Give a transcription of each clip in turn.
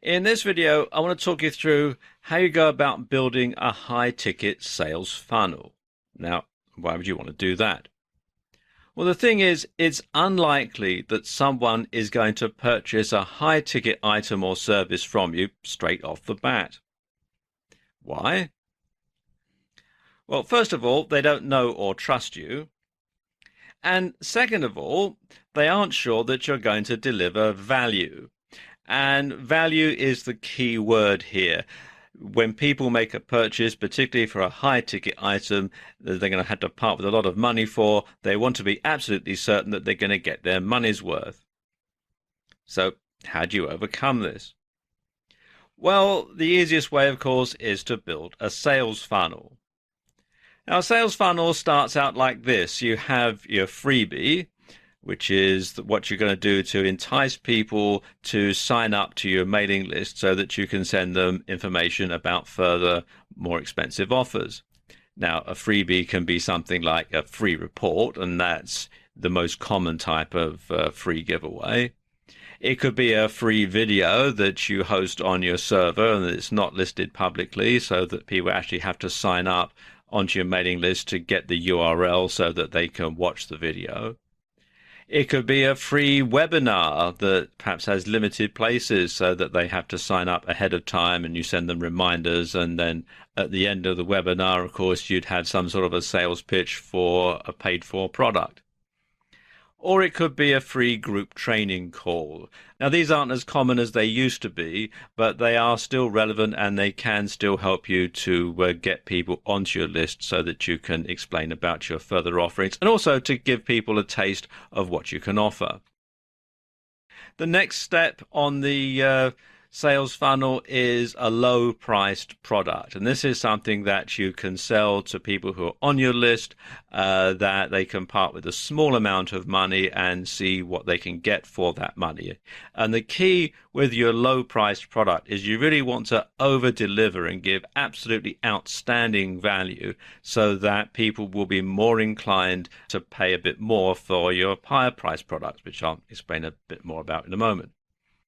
In this video, I want to talk you through how you go about building a high-ticket sales funnel. Now, why would you want to do that? Well, the thing is, it's unlikely that someone is going to purchase a high-ticket item or service from you straight off the bat. Why? Well, first of all, they don't know or trust you. And second of all, they aren't sure that you're going to deliver value. And value is the key word here. When people make a purchase, particularly for a high ticket item that they're going to have to part with a lot of money for, they want to be absolutely certain that they're going to get their money's worth. So how do you overcome this? Well, the easiest way, of course, is to build a sales funnel. Now, a sales funnel starts out like this. You have your freebie, which is what you're going to do to entice people to sign up to your mailing list so that you can send them information about further, more expensive offers. Now, a freebie can be something like a free report, and that's the most common type of free giveaway. It could be a free video that you host on your server and it's not listed publicly so that people actually have to sign up onto your mailing list to get the URL so that they can watch the video. It could be a free webinar that perhaps has limited places so that they have to sign up ahead of time and you send them reminders, and then at the end of the webinar, of course, you'd have some sort of a sales pitch for a paid-for product. Or it could be a free group training call. Now, these aren't as common as they used to be, but they are still relevant and they can still help you to get people onto your list so that you can explain about your further offerings and also to give people a taste of what you can offer. The next step on the sales funnel is a low-priced product, and this is something that you can sell to people who are on your list, that they can part with a small amount of money and see what they can get for that money. And the key with your low-priced product is you really want to over-deliver and give absolutely outstanding value so that people will be more inclined to pay a bit more for your higher-priced products, which I'll explain a bit more about in a moment.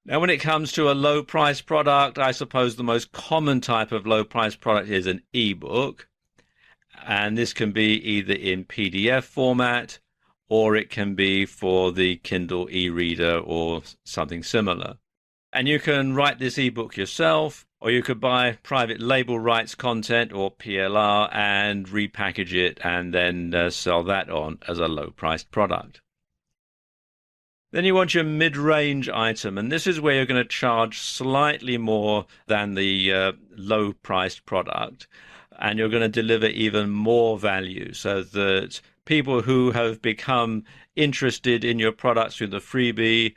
Now, when it comes to a low-price product, I suppose the most common type of low-price product is an ebook. And this can be either in PDF format or it can be for the Kindle e-reader or something similar. And you can write this ebook yourself, or you could buy private label rights content or PLR and repackage it and then sell that on as a low-priced product. Then you want your mid-range item, and this is where you're going to charge slightly more than the low-priced product, and you're going to deliver even more value so that people who have become interested in your products through the freebie,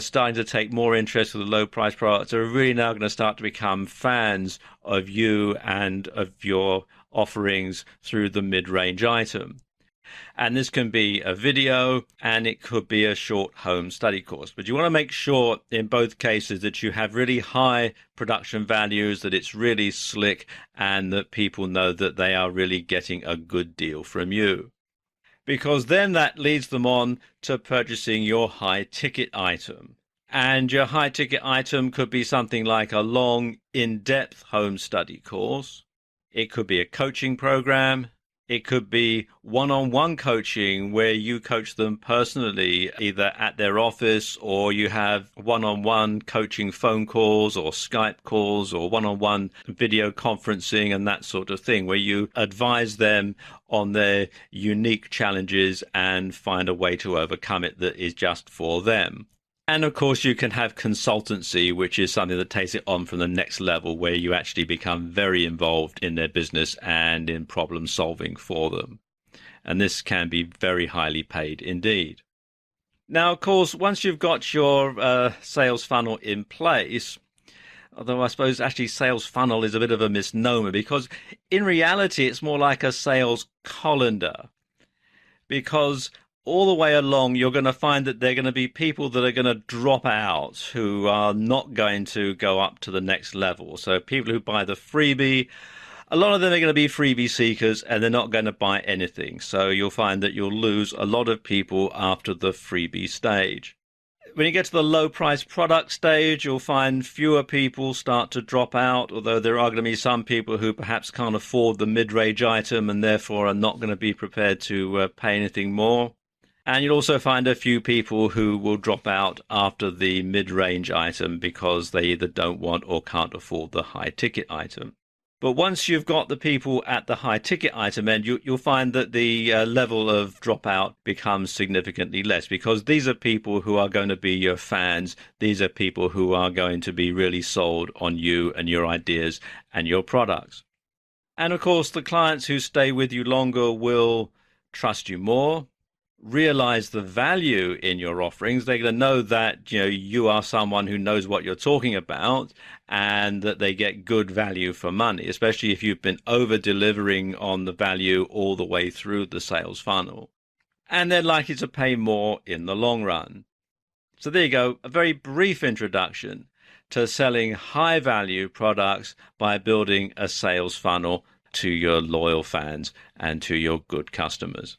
starting to take more interest in the low-priced products, are really now going to start to become fans of you and of your offerings through the mid-range item. And this can be a video and it could be a short home study course. But you want to make sure in both cases that you have really high production values, that it's really slick, and that people know that they are really getting a good deal from you. Because then that leads them on to purchasing your high ticket item. And your high ticket item could be something like a long, in-depth home study course. It could be a coaching program. It could be one-on-one coaching where you coach them personally, either at their office, or you have one-on-one coaching phone calls or Skype calls or one-on-one video conferencing and that sort of thing, where you advise them on their unique challenges and find a way to overcome it that is just for them. And of course, you can have consultancy, which is something that takes it on from the next level, where you actually become very involved in their business and in problem solving for them. And this can be very highly paid indeed. Now, of course, once you've got your sales funnel in place, although I suppose actually sales funnel is a bit of a misnomer, because in reality, it's more like a sales colander, because all the way along, you're going to find that there are going to be people that are going to drop out who are not going to go up to the next level. So people who buy the freebie, a lot of them are going to be freebie seekers and they're not going to buy anything. So you'll find that you'll lose a lot of people after the freebie stage. when you get to the low price product stage, you'll find fewer people start to drop out, although there are going to be some people who perhaps can't afford the mid-range item and therefore are not going to be prepared to pay anything more. And you'll also find a few people who will drop out after the mid-range item because they either don't want or can't afford the high-ticket item. But once you've got the people at the high-ticket item end, you'll find that the level of dropout becomes significantly less because these are people who are going to be your fans. These are people who are going to be really sold on you and your ideas and your products. And of course, the clients who stay with you longer will trust you more, realize the value in your offerings. They're going to know that you are someone who knows what you're talking about and that they get good value for money, especially if you've been over delivering on the value all the way through the sales funnel. And they're likely to pay more in the long run. So there you go, a very brief introduction to selling high value products by building a sales funnel to your loyal fans and to your good customers.